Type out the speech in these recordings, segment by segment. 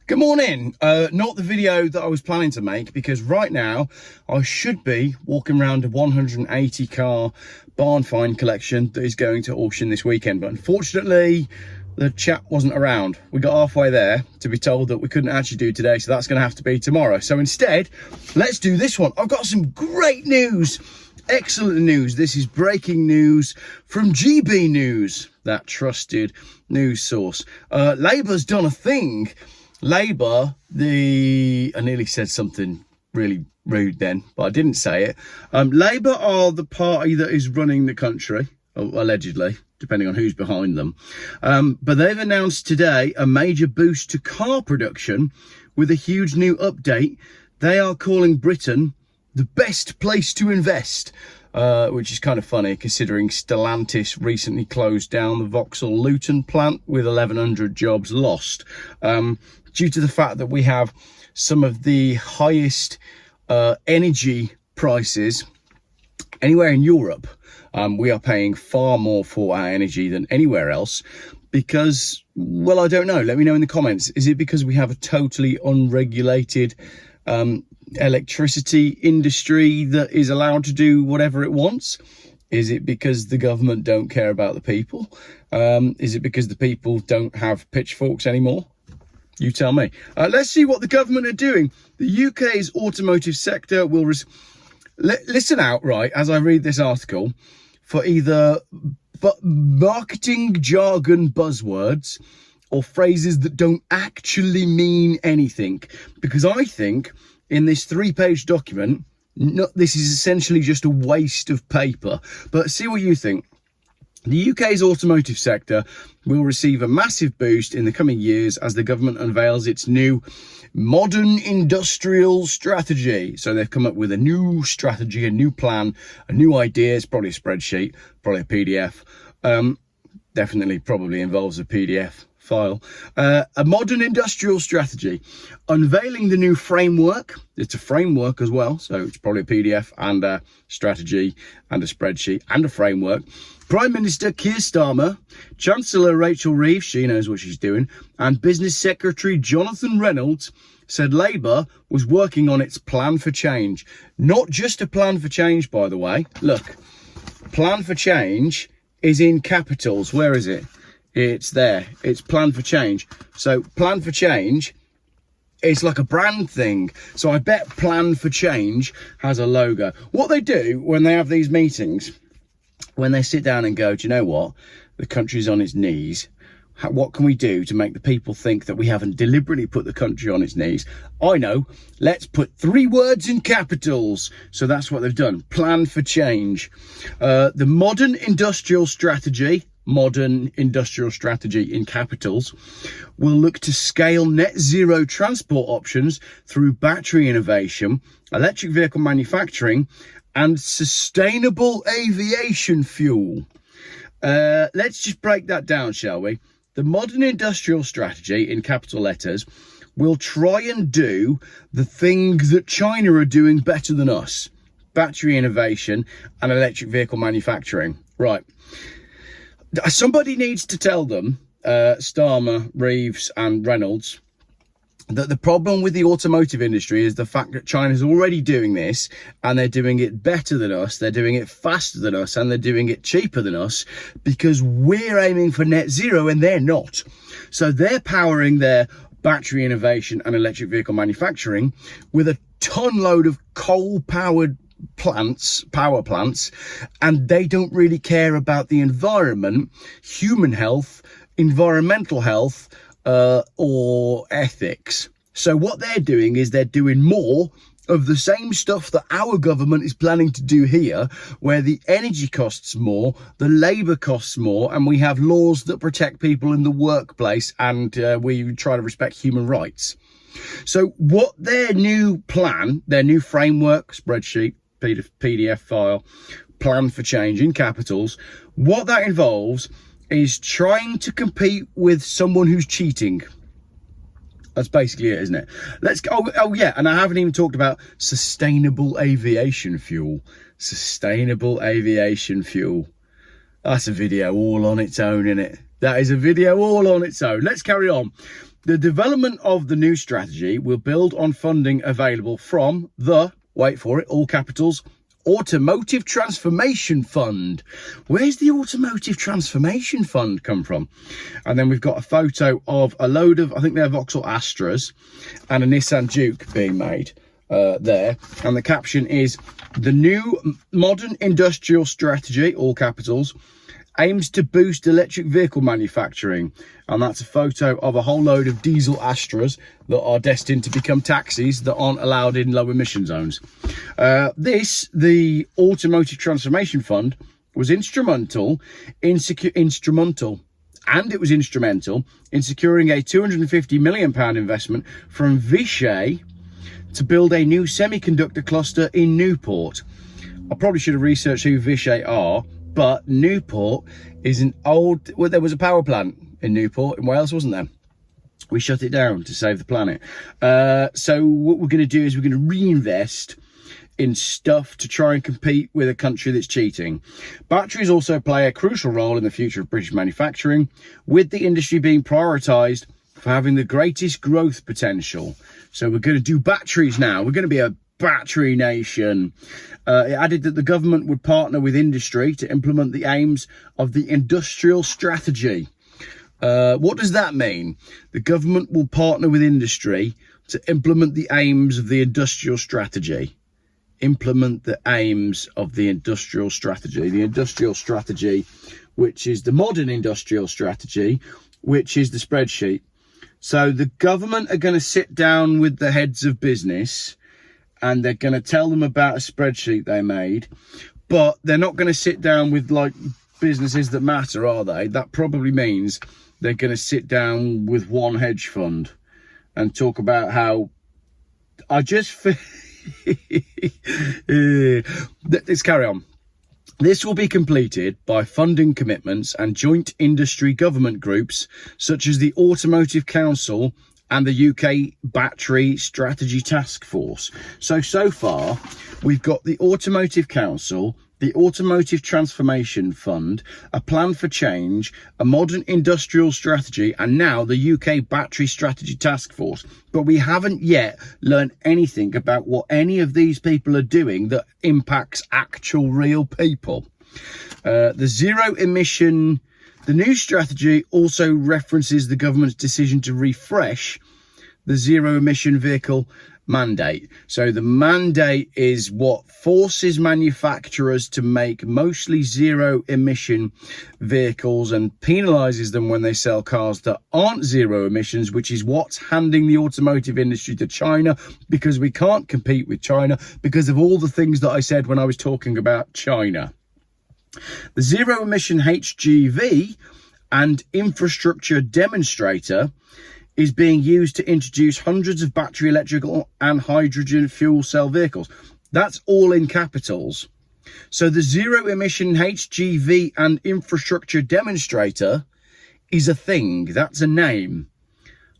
Good morning. Not the video that I was planning to make, because right now I should be walking around a 180 car barn find collection that is going to auction this weekend, but unfortunately the chap wasn't around. We got halfway there to be told that we couldn't actually do today, so that's going to have to be tomorrow. So instead, let's do this one. I've got some great news. Excellent news. This is breaking news from GB News, that trusted news source. Labour's done a thing. Labour, I nearly said something really rude then, but I didn't say it. Labour are the party that is running the country, allegedly, depending on who's behind them. But they've announced today a major boost to car production with a huge new update. They are calling Britain the best place to invest, which is kind of funny considering Stellantis recently closed down the Vauxhall Luton plant with 1,100 jobs lost, due to the fact that we have some of the highest energy prices anywhere in Europe. We are paying far more for our energy than anywhere else because, well, I don't know. Let me know in the comments. Is it because we have a totally unregulated electricity industry that is allowed to do whatever it wants? Is it because the government don't care about the people? Is it because the people don't have pitchforks anymore? You tell me. Let's see what the government are doing. The UK's automotive sector will listen out, right, as I read this article, for either marketing jargon buzzwords or phrases that don't actually mean anything. Because I think in this 3-page document, this is essentially just a waste of paper. But see what you think. The UK's automotive sector will receive a massive boost in the coming years as the government unveils its new modern industrial strategy. So they've come up with a new strategy, a new plan, a new idea. It's probably a spreadsheet, probably a PDF. Definitely probably involves a PDF file. A modern industrial strategy, unveiling the new framework. It's a framework as well, so it's probably a PDF and a strategy and a spreadsheet and a framework. Prime Minister Keir Starmer, Chancellor Rachel Reeves, she knows what she's doing, and Business Secretary Jonathan Reynolds said Labour was working on its plan for change. Not just a plan for change, by the way. Look, plan for change is in capitals. Where is it? It's there. It's plan for change. So plan for change, it's like a brand thing. So I bet plan for change has a logo. What they do when they have these meetings, when they sit down and go, do you know what? The country's on its knees. What can we do to make the people think that we haven't deliberately put the country on its knees? I know. Let's put 3 words in capitals. So that's what they've done. Plan for change. The modern industrial strategy in capitals, will look to scale net zero transport options through battery innovation, electric vehicle manufacturing, and sustainable aviation fuel. Let's just break that down, shall we? The modern industrial strategy, in capital letters, will try and do the things that China are doing better than us. Battery innovation and electric vehicle manufacturing. Right. Somebody needs to tell them, Starmer, Reeves and Reynolds, that the problem with the automotive industry is the fact that China's already doing this and they're doing it better than us, they're doing it faster than us, and they're doing it cheaper than us because we're aiming for net zero and they're not. So they're powering their battery innovation and electric vehicle manufacturing with a ton load of coal-powered power plants, and they don't really care about the environment, human health, environmental health, or ethics. So what they're doing is they're doing more of the same stuff that our government is planning to do here, where the energy costs more, the labour costs more, and we have laws that protect people in the workplace, and we try to respect human rights. So what their new plan, their new framework, spreadsheet, PDF file, plan for change in capitals, what that involves is trying to compete with someone who's cheating. That's basically it, isn't it? Let's go. Oh yeah, and I haven't even talked about sustainable aviation fuel. Sustainable aviation fuel. That's a video all on its own, isn't it? That is a video all on its own. Let's carry on. The development of the new strategy will build on funding available from the, wait for it, all capitals, Automotive Transformation Fund. Where's the Automotive Transformation Fund come from? And then we've got a photo of a load of, I think they're Vauxhall Astras and a Nissan Juke being made there. And the caption is, the new modern industrial strategy, all capitals, aims to boost electric vehicle manufacturing. And that's a photo of a whole load of diesel Astras that are destined to become taxis that aren't allowed in low emission zones. The Automotive Transformation Fund, was instrumental in securing a £250 million investment from Vishay to build a new semiconductor cluster in Newport. I probably should have researched who Vishay are, but Newport is an old, well, there was a power plant in Newport in Wales, wasn't there? We shut it down to save the planet. So what we're going to do is we're going to reinvest in stuff to try and compete with a country that's cheating. Batteries also play a crucial role in the future of British manufacturing, with the industry being prioritised for having the greatest growth potential. So we're going to do batteries now. We're going to be a battery nation. It added that the government would partner with industry to implement the aims of the industrial strategy. What does that mean? The government will partner with industry to implement the aims of the industrial strategy. Implement the aims of the industrial strategy. The industrial strategy, which is the modern industrial strategy, which is the spreadsheet. So the government are going to sit down with the heads of business and they're going to tell them about a spreadsheet they made, but they're not going to sit down with like businesses that matter, are they? That probably means they're going to sit down with one hedge fund and talk about how I just feel let's carry on. This will be completed by funding commitments and joint industry government groups such as the Automotive Council and the UK Battery Strategy Task Force. So far, we've got the Automotive Council, the Automotive Transformation Fund, a plan for change, a modern industrial strategy, and now the UK Battery Strategy Task Force. But we haven't yet learned anything about what any of these people are doing that impacts actual real people. The new strategy also references the government's decision to refresh the zero emission vehicle mandate. So the mandate is what forces manufacturers to make mostly zero emission vehicles and penalizes them when they sell cars that aren't zero emissions, which is what's handing the automotive industry to China, because we can't compete with China because of all the things that I said when I was talking about China. The zero emission HGV and infrastructure demonstrator is being used to introduce hundreds of battery electrical and hydrogen fuel cell vehicles. That's all in capitals. So the zero emission HGV and infrastructure demonstrator is a thing. That's a name.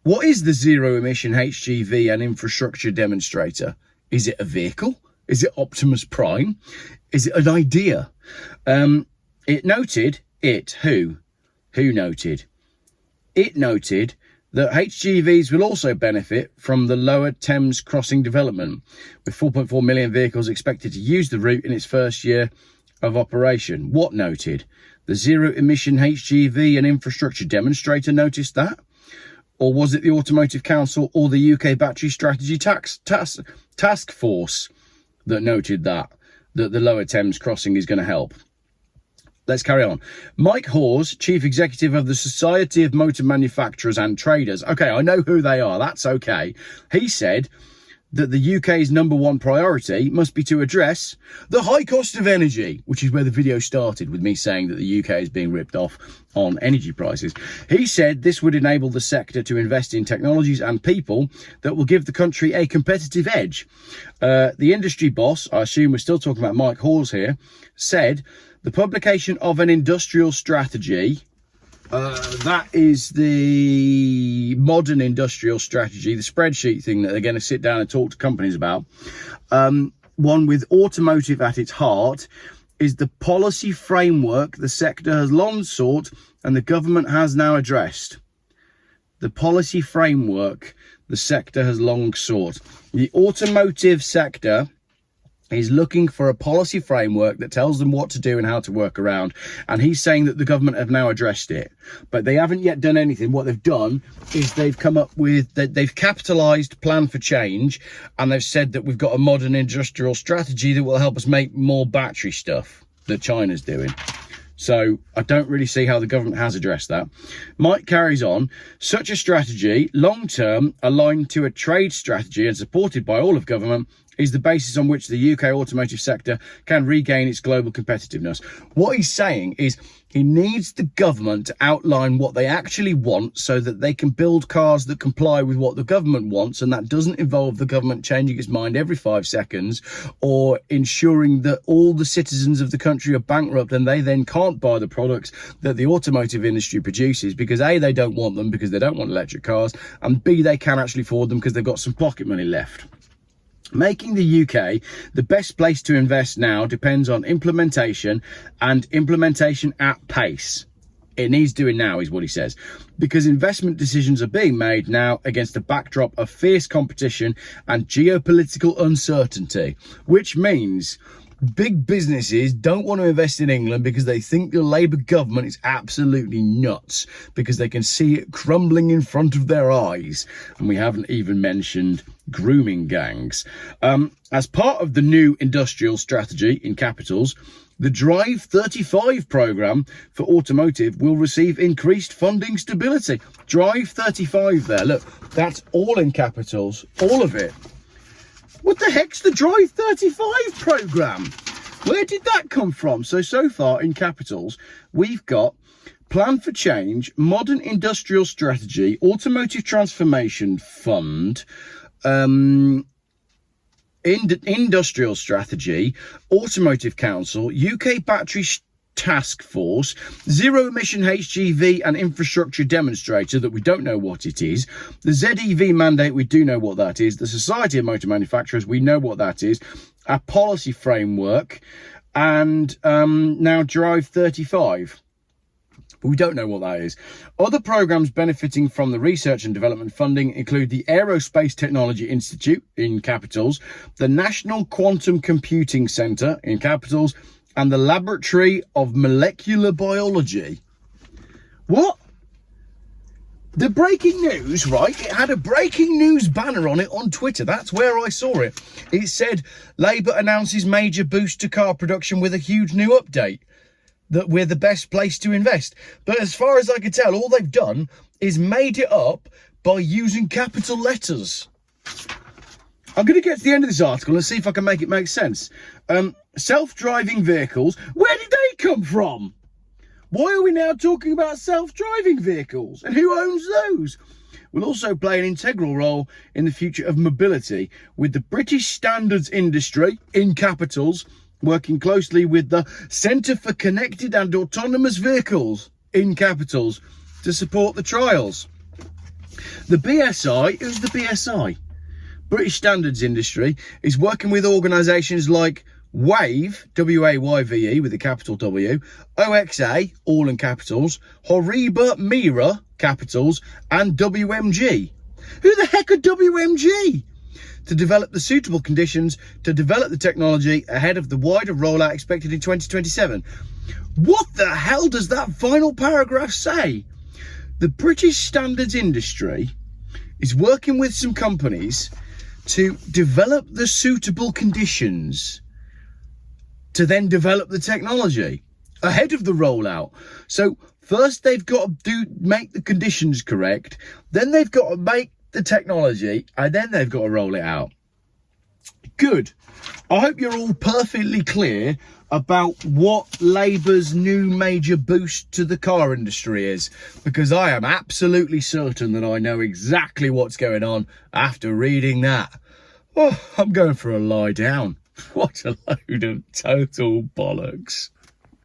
What is the zero emission HGV and infrastructure demonstrator? Is it a vehicle? Is it Optimus Prime? Is it an idea? Who noted that HGVs will also benefit from the Lower Thames Crossing development, with 4.4 million vehicles expected to use the route in its first year of operation. What noted? The zero emission HGV and infrastructure demonstrator noticed that? Or was it the Automotive Council or the UK Battery Strategy Task Force that noted that the Lower Thames Crossing is going to help? Let's carry on. Mike Hawes, Chief Executive of the Society of Motor Manufacturers and Traders. Okay, I know who they are. That's okay. He said that the UK's number one priority must be to address the high cost of energy, which is where the video started with me saying that the UK is being ripped off on energy prices. He said this would enable the sector to invest in technologies and people that will give the country a competitive edge. The industry boss, I assume we're still talking about Mike Hawes here, said the publication of an industrial strategy, that is the modern industrial strategy, the spreadsheet thing that they're going to sit down and talk to companies about, one with automotive at its heart, is the policy framework the sector has long sought and the government has now addressed. the policy framework the sector has long sought. The automotive sector is looking for a policy framework that tells them what to do and how to work around. And he's saying that the government have now addressed it, but they haven't yet done anything. What they've done is they've come up with, they've capitalised plan for change, and they've said that we've got a modern industrial strategy that will help us make more battery stuff that China's doing. So I don't really see how the government has addressed that. Mike carries on. Such a strategy, long-term, aligned to a trade strategy and supported by all of government, is the basis on which the UK automotive sector can regain its global competitiveness. What he's saying is he needs the government to outline what they actually want so that they can build cars that comply with what the government wants, and that doesn't involve the government changing its mind every 5 seconds or ensuring that all the citizens of the country are bankrupt and they then can't buy the products that the automotive industry produces because A, they don't want them because they don't want electric cars, and B, they can actually afford them because they've got some pocket money left. Making the UK the best place to invest now depends on implementation, and implementation at pace. It needs doing now, is what he says, because investment decisions are being made now against a backdrop of fierce competition and geopolitical uncertainty, which means big businesses don't want to invest in England because they think the Labour government is absolutely nuts, because they can see it crumbling in front of their eyes. And we haven't even mentioned grooming gangs. As part of the new industrial strategy, in capitals, the Drive 35 programme for automotive will receive increased funding stability. Drive 35 there, look, that's all in capitals, all of it. What the heck's the Drive 35 programme? Where did that come from? So far in capitals, we've got Plan for Change, Modern Industrial Strategy, Automotive Transformation Fund, Industrial Strategy, Automotive Council, UK Battery Task Force, Zero Emission HGV and Infrastructure Demonstrator that we don't know what it is, the ZEV mandate, we do know what that is, the Society of Motor Manufacturers, we know what that is, a policy framework, and now Drive 35. But we don't know what that is. Other programmes benefiting from the research and development funding include the Aerospace Technology Institute, in capitals, the National Quantum Computing Centre, in capitals, and the Laboratory of Molecular Biology. What? The breaking news, right? It had a breaking news banner on it on Twitter. That's where I saw it. It said, Labour announces major boost to car production with a huge new update, that we're the best place to invest. But as far as I could tell, all they've done is made it up by using capital letters. I'm going to get to the end of this article and see if I can make it make sense. Self-driving vehicles, where did they come from? Why are we now talking about self-driving vehicles? And who owns those? Will also play an integral role in the future of mobility, with the British standards industry, in capitals, working closely with the Centre for Connected and Autonomous Vehicles, in capitals, to support the trials. The BSI, who's the BSI? British Standards Industry is working with organisations like WAVE, W-A-Y-V-E with a capital W, OXA, all in capitals, Horiba Mira, capitals, and WMG. Who the heck are WMG? To develop the suitable conditions to develop the technology ahead of the wider rollout expected in 2027. What the hell does that final paragraph say? The British Standards Industry is working with some companies to develop the suitable conditions to then develop the technology ahead of the rollout. So first they've got to make the conditions correct, then they've got to make the technology, and then they've got to roll it out. Good. I hope you're all perfectly clear about what Labour's new major boost to the car industry is, because I am absolutely certain that I know exactly what's going on after reading that. Oh, I'm going for a lie down. What a load of total bollocks.